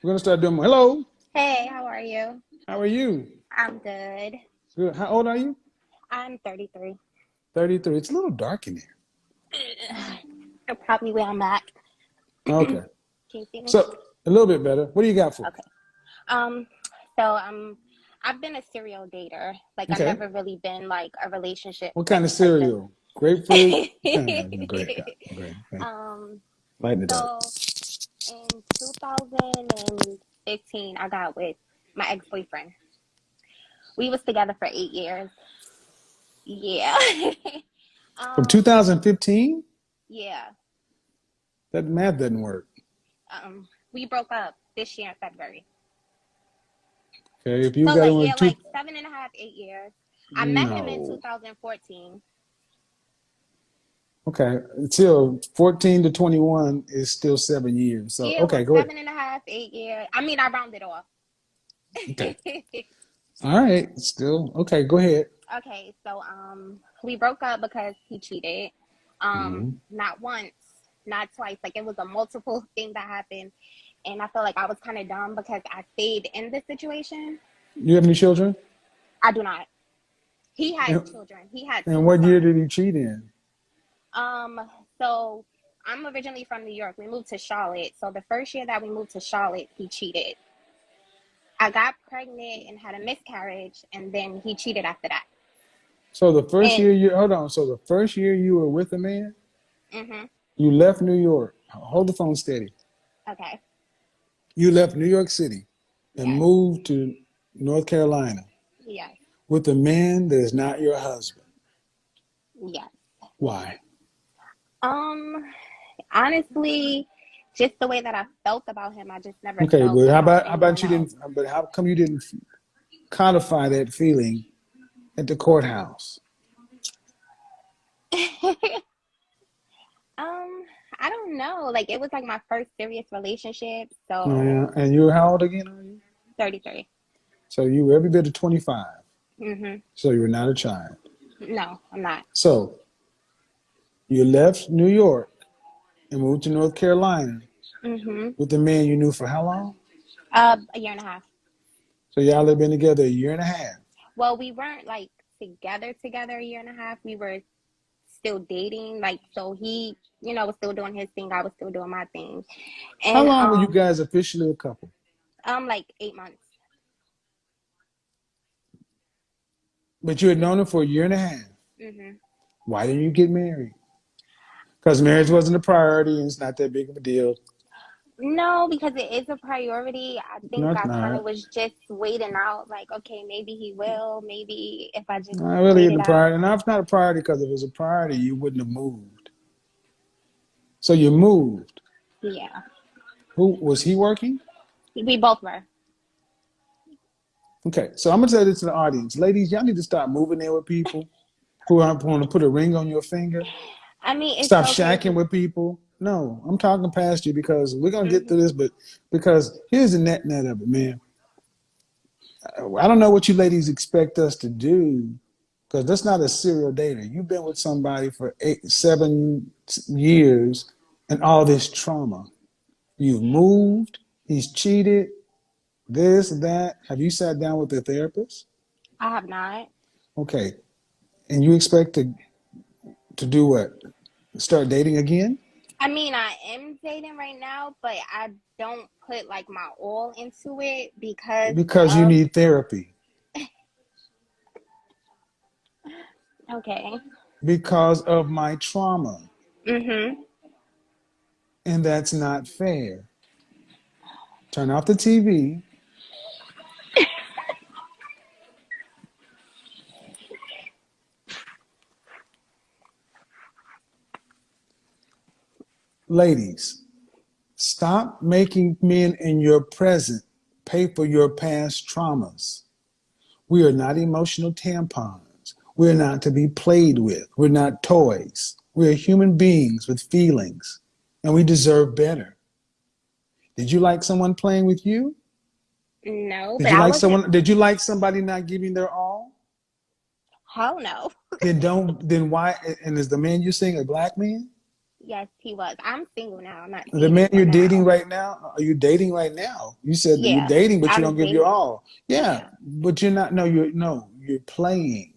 We're gonna start doing. Hello, Hey, how are you? how are you? I'm good. Good. How old are you? I'm 33. 33. It's a little dark in here. Probably where I'm at. Okay. Can you see me? So a little bit better. What do you got for me? Okay. Um, so I've been a serial dater. Like I've Okay. never really been like a relationship What kind type of of person. cereal? Grapefruit. Great. Great. Okay. um, Lighten it up. so in 2015, I got with my ex-boyfriend. We was together for 8 years. Yeah. From um, 2015. yeah. That math doesn't work. We broke up this year in February. Okay. If you So got like one yeah, two, like 7.5, 8 years. I met him in no. 2014. Okay. Until 14 to 21 is still 7 years. So Yeah, well okay, go ahead. 7.5, 8 years. I mean I rounded off. Okay. All right. Still okay. Go ahead. Okay, so we broke up because he cheated. Hmm. Not once, not twice. Like it was a multiple thing that happened. And I feel like I was kind of dumb because I stayed in this situation. You have any children? I do not. He had And, children. He had and two what year sons. did he cheat in? So I'm originally from New York. We moved to Charlotte. So the first year that we moved to Charlotte, he cheated. I got pregnant and had a miscarriage, and then he cheated after that. So the first year And you hold on. So the first year you were with a man, mm-hmm, you left New York. Hold the phone steady. okay, You left New York City and yes, moved to North Carolina yes, with a man that is not your husband. yes. Why? Um, honestly, just the way that I felt about him, I just never Okay, felt but about how about anyone you else. didn't? But how come you didn't codify that feeling at the courthouse? um, I don't know. Like it was like my first serious relationship, Yeah, so and you're how old again are you? 33. So you were every bit of 25. Mm-hmm. So you were not a child. No, I'm not. So you left New York and moved to North Carolina Mm-hmm. with the man you knew for how long? A year and a half. So y'all have been together a year and a half. Well, we weren't like together a year and a half. We were still dating. Like so he was still doing his thing. I was still doing my thing. How And long were you guys officially a couple? like 8 months. But you had known him for a year and a half. Hmm. Why didn't you get married? Because marriage wasn't a priority and it's not that big of a deal. No, because it is a priority. I No, think it's I kind of not. was just waiting out, like, okay, maybe he will. Maybe if I just Not really wait the it out. priority. And it's not a priority because if it was a priority, you wouldn't have moved. So you moved. Yeah, Who was he working? we both were. Okay, so I'm gonna tell this to the audience, ladies. Y'all need to stop moving in with people who aren't want to put a ring on your finger. I mean, it's Stop so shacking crazy. with people. No, I'm talking past you because we're gonna get Hmm. through this, but because here's the net of it, man. I don't know what you ladies expect us to do because that's not a serial dater. You've been with somebody for 7 years and all this trauma. You've moved, he's cheated, this, that. Have you sat down with a therapist? I have not. Okay. And you expect to do what? Start dating again? I mean, I am dating right now, but I don't put like my all into it because Because you of need therapy. okay. Because of my trauma. Mhm. And that's not fair. Turn off the TV. Ladies, stop making men in your present pay for your past traumas. We are not emotional tampons. We're not to be played with. We're not toys. We're human beings with feelings, and we deserve better. Did you like someone playing with you? No, Did but you I like wasn't. someone? Did you like somebody not giving their all? Hell no. Then don't. Then why? And is the man you seeing a black man? Yes, he was. I'm single now. I'm not The man dating you're for dating now. right now, are you dating right now? You said that you're Yeah, dating, but you I'm don't give your dating. all. Yeah, Yeah, but you're not. No, you're playing.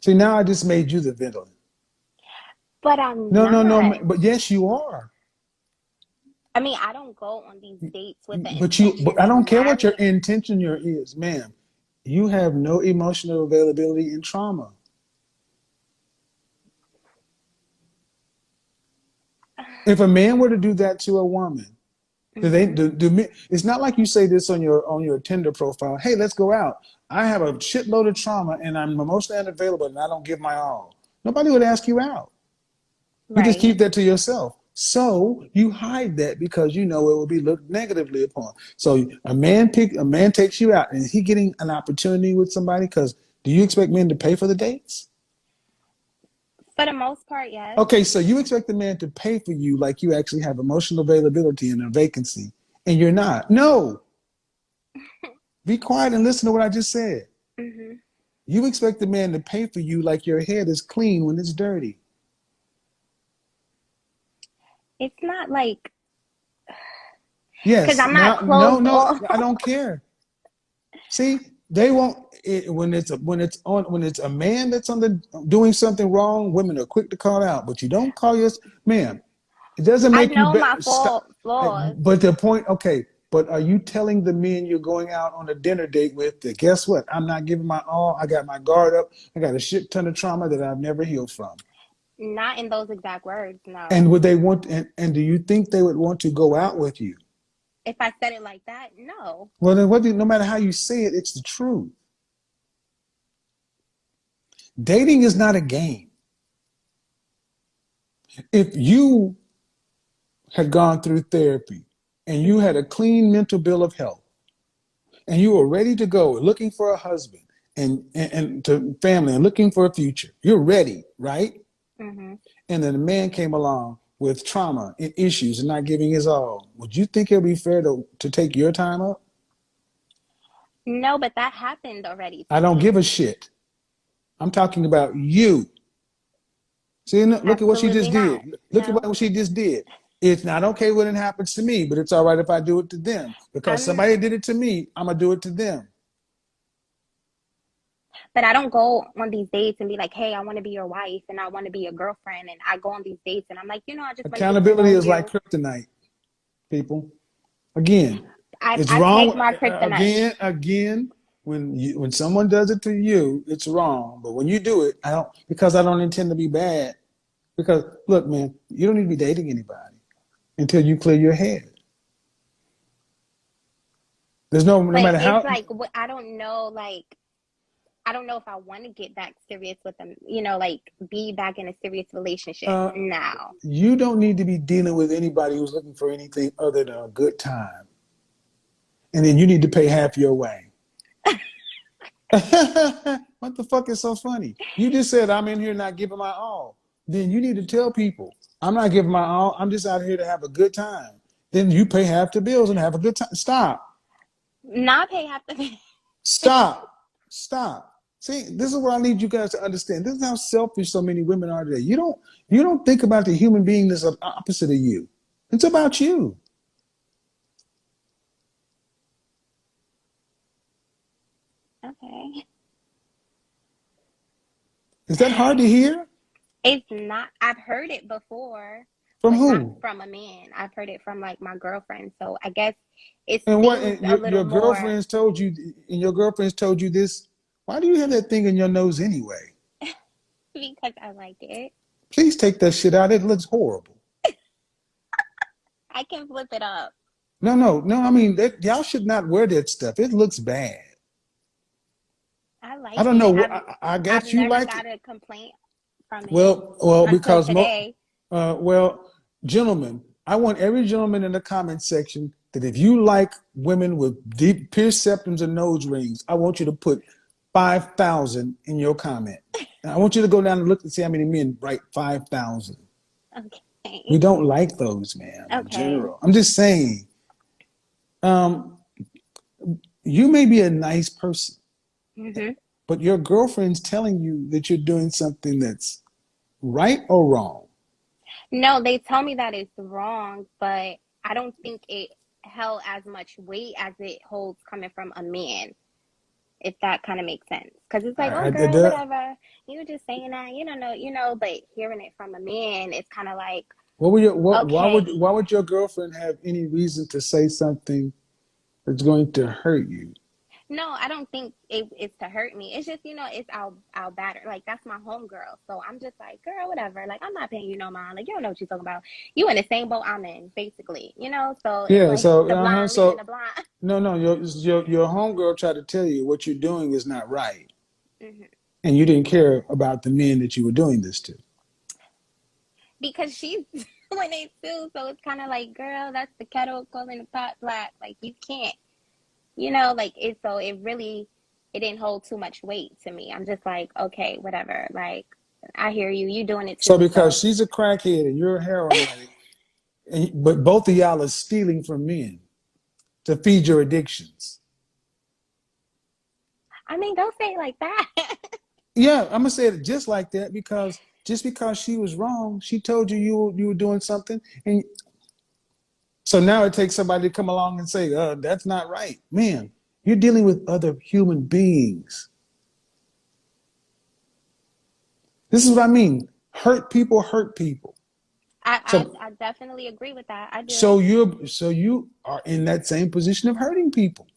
See, now I just made you the villain. but I'm No, no, no. not. But yes, you are. I mean, I don't go on these dates with the But intention I of don't care what your marrying. intention your is, ma'am. You have no emotional availability in trauma. If a man were to do that to a woman, do they Hmm. do men, it's not like you say this on your Tinder profile. Hey, let's go out. I have a shitload of trauma and I'm emotionally unavailable and I don't give my all. Nobody would ask you out. You just Right. keep that to yourself. So you hide that because you know it will be looked negatively upon. So a man takes you out and he getting an opportunity with somebody because do you expect men to pay for the dates? For the most part, yes. Okay, so you expect the man to pay for you like you actually have emotional availability and a vacancy, and you're not. No, be quiet and listen to what I just said. Hmm. You expect the man to pay for you like your head is clean when it's dirty. It's not like, because Yes. I'm not Now, no, closed no, off. I don't care. See, they won't when it's a man that's on the doing something wrong. Women are quick to call out, but you don't call your ma'am. It doesn't I make you know better. my Stop. flaws. But the point, okay. But are you telling the men you're going out on a dinner date with that guess what? I'm not giving my all. I got my guard up. I got a shit ton of trauma that I've never healed from. Not in those exact words, And no. would they want? And do you think they would want to go out with you? If I said it like that, no. Well, then what? No matter how you say it, it's the truth. Dating is not a game. If you had gone through therapy and you had Hmm. a clean mental bill of health and you were ready to go looking for a husband and to family and looking for a future, you're ready, right? Hmm. And then a man came along with trauma and issues and not giving his all. Would you think it would be fair to take your time up? No, but that happened already I to don't give me. a shit. I'm talking about you. See, look at what she Absolutely just not. did. Look at No. what she just did. It's not okay when it happens to me, but it's all right if I do it to them because I'm somebody did it to me. I'm gonna do it to them. But I don't go on these dates and be like, hey, I want to be your wife and I want to be your girlfriend. And I go on these dates and I'm like, I just want to get to Accountability know is like you. kryptonite, people. Again, it's I take wrong. my kryptonite. Again. When someone does it to you, it's wrong. But when you do it, I don't intend to be bad. Because look, man, you don't need to be dating anybody until you clear your head. There's no But matter it's how. like, I don't know, like, I don't know if I want to get back serious with them, like be back in a serious relationship Uh, now. you don't need to be dealing with anybody who's looking for anything other than a good time, and then you need to pay half your way. What the fuck is so funny? You just said I'm in here not giving my all. Then you need to tell people I'm not giving my all. I'm just out here to have a good time. Then you pay half the bills and have a good time. Stop. Not pay half the Stop. Stop. See, this is what I need you guys to understand. This is how selfish so many women are today. You don't think about the human being that's opposite of you. It's about you. Okay. Is that hard to hear? It's not, I've heard it before, From but not who? from a man. I've heard it from like my girlfriend. So I guess it And what stings and a little your more girlfriends told you and your girlfriends told you this? Why do you have that thing in your nose anyway? because I like it. Please take that shit out. It looks horrible. I can flip it up. No, no, no. I mean, y'all should not wear that stuff. It looks bad. I I like don't it. know. I I've guess you never like it. got a complaint from it Well, until because today. gentlemen, I want every gentleman in the comment section that if you like women with deep pierced septums and nose rings, I want you to put 5,000 in your comment. And I want you to go down and look and see how many men write 5,000. We Okay. don't like those, man, in Okay. general. I'm just saying, um, you may be a nice person, Hmm. but your girlfriend's telling you that you're doing something that's right or wrong? No, they tell me that it's wrong, but I don't think it held as much weight as it holds coming from a man, if that kind of makes sense. Because it's like, oh, girl, whatever. You were just saying that, you don't know, but hearing it from a man, it's kind of like, okay. why would your girlfriend have any reason to say something that's going to hurt you? No, I don't think it's to hurt me. It's just, it's our batter. Like, that's my homegirl. So I'm just like, girl, whatever. Like, I'm not paying you no mind. Like, you don't know what you're talking about. You in the same boat I'm in, basically. So it's Yeah, like so the blind leading so the blind. no, your homegirl tried to tell you what you're doing is not right, Hmm. and you didn't care about the men that you were doing this to. Because she's doing it too. So it's kind of like, girl, that's the kettle calling the pot black. Like, you can't, like so it really, it didn't hold too much weight to me. I'm just like, okay, whatever. Like, I hear you. You doing it So too. because So she's a crackhead and you're a heroin addict, but both of y'all are stealing from men to feed your addictions. I mean, don't say it like that. Yeah, I'm gonna say it just like that because just because she was wrong, she told you you were doing something, and so now it takes somebody to come along and say, that's not right. Man, you're dealing with other human beings. This is what I mean. Hurt people hurt people. I, So I I definitely agree with that. I do. you are in that same position of hurting people.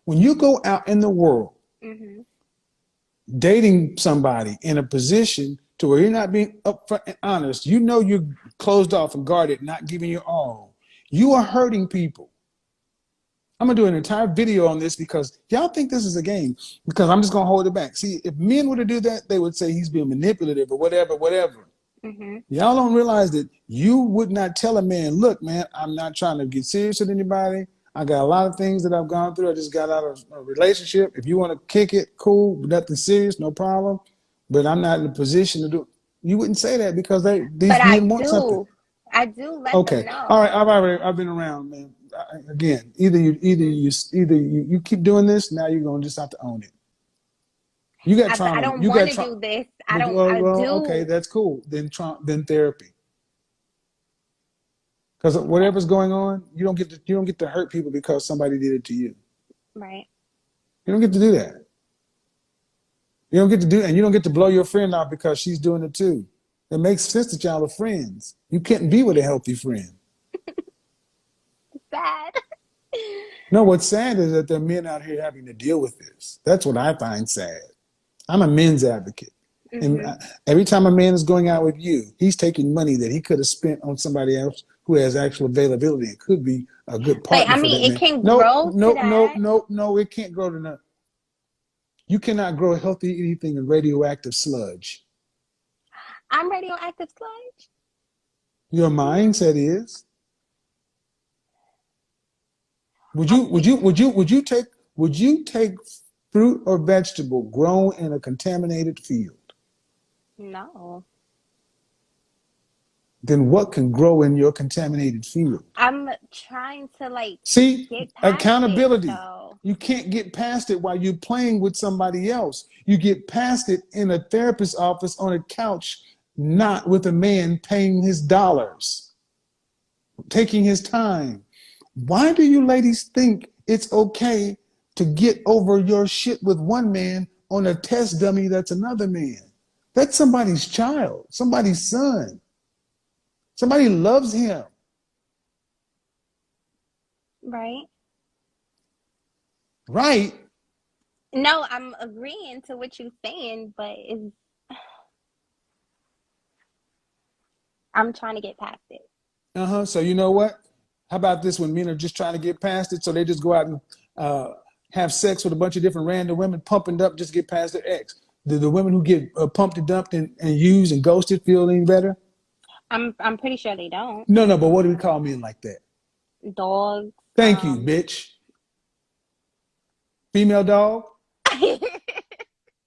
When you go out in the world Hmm. dating somebody in a position to where you're not being upfront and honest, you know you're closed off and guarded, not giving your all. You are hurting people. I'm gonna do an entire video on this because y'all think this is a game. Because I'm just gonna hold it back. See, if men were to do that, they would say he's being manipulative or whatever, whatever. Hmm. Y'all don't realize that you would not tell a man, look, man, I'm not trying to get serious with anybody. I got a lot of things that I've gone through. I just got out of a relationship. If you want to kick it, cool, nothing serious, no problem. But I'm not in a position to do it. You wouldn't say that because But these men want something. I do let them Okay. All right. know. I've been around, man. Again, Hmm. either you keep doing this, now you're gonna just have to own it. You got But I trauma. don't You want got to trauma. do this. I don't. I Okay, do. that's cool. Then therapy. Because whatever's going on, you don't get to hurt people because somebody did it to you. Right. You don't get to do that. You don't get to do, and you don't get to blow your friend out because she's doing it too. It makes sense that y'all are friends. You can't be with a healthy friend. Sad. No, what's sad is that there are men out here having to deal with this. That's what I find sad. I'm a men's advocate. And Hmm. every time a man is going out with you, he's taking money that he could have spent on somebody else who has actual availability and could be a good But partner I for mean, that it man. can No, grow to no, no, that. no, no, it can't grow to nothing. You cannot grow healthy anything in radioactive sludge. I'm radioactive sludge. Your Mm, mindset is. I Would you take fruit or vegetable grown in a contaminated field? no. Then what can grow in your contaminated field? I'm trying to like See, get past it accountability. though. You can't get past it while you're playing with somebody else. You get past it in a therapist's office on a couch, not with a man paying his dollars, taking his time. Why do you ladies think it's okay to get over your shit with one man on a test dummy that's another man? That's somebody's child, somebody's son. Somebody loves him, Right? right? No, I'm agreeing to what you're saying, but I'm trying to get past it. Uh-huh. So you know what? How about this when men are just trying to get past it? So they just go out and have sex with a bunch of different random women, pumping up just to get past their ex. Do the women who get pumped and dumped and used and ghosted feel any better? I'm pretty sure they don't. No, no, but what do we call men like that? Dogs. Thank you, bitch. Female dog?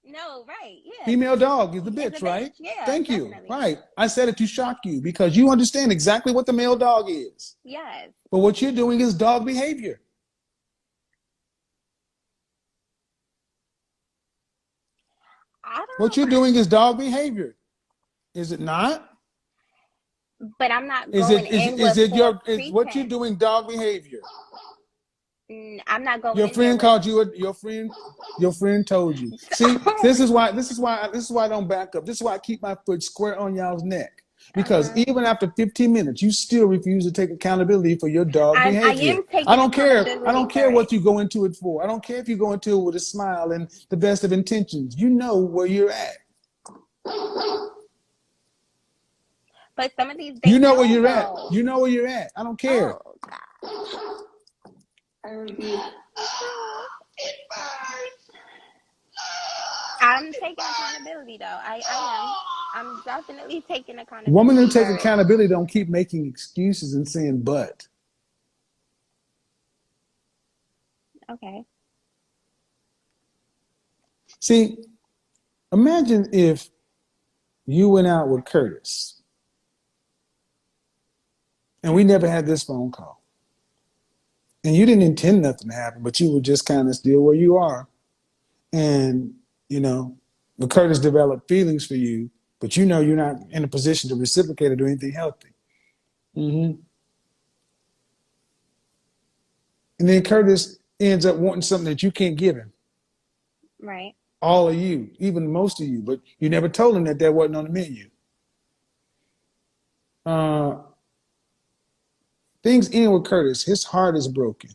No, right. Yeah. Female dog is the Is a bitch, bitch. right? Yeah, Thank you. definitely. Right. I said it to shock you because you understand exactly what the male dog is. Yes. But what you're doing is dog behavior. I What you're don't doing is dog behavior. Is it not? But I'm not Is going it in with false is what you're pretense. doing dog behavior? I'm not going Your in there friend with. called you. Your friend told you. See, this is why I don't back up. This is why I keep my foot square on y'all's neck. Because Uh-huh. even after 15 minutes, you still refuse to take accountability for your dog I behavior. am I taking don't care. I accountability don't care for it. what you go into it for. I don't care if you go into it with a smile and the best of intentions. You know where you're at. But some of these they You know where know you're at. though. You know where you're at. I don't care. Oh God. I'm taking accountability though. I am. I'm definitely taking Women who accountability take for it. accountability don't keep making excuses and saying but. Okay. See, imagine if you went out with Curtis and we never had this phone call. And you didn't intend nothing to happen, but you were just kind of still where you are. And, but Curtis developed feelings for you, but you know you're not in a position to reciprocate or do anything healthy. Mm-hmm. And then Curtis ends up wanting something that you can't give him. Right. All of you, even most of you, but you never told him that wasn't on the menu. Things end with Curtis. His heart is broken.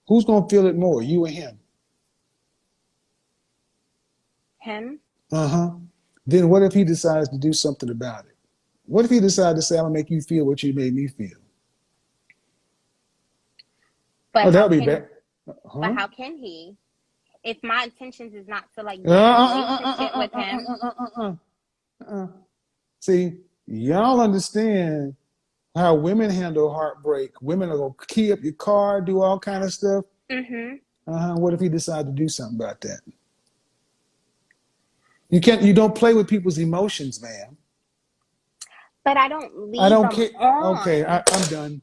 Who's going to feel it more, you or him? Him. Uh-huh. Then what if he decides to do something about it? What if he decides to say, I'm going to make you feel what you made me feel? But Oh, how that'll be can bad. but Huh? how can he? If my intentions is not to like be in a relationship with him. See, y'all understand how women handle heartbreak. Women are going to key up your car, do all kind of stuff. Mm-hmm. What if he decides to do something about that? You don't play with people's emotions, man. But I don't I lead don't them care. Okay, on. I'm done.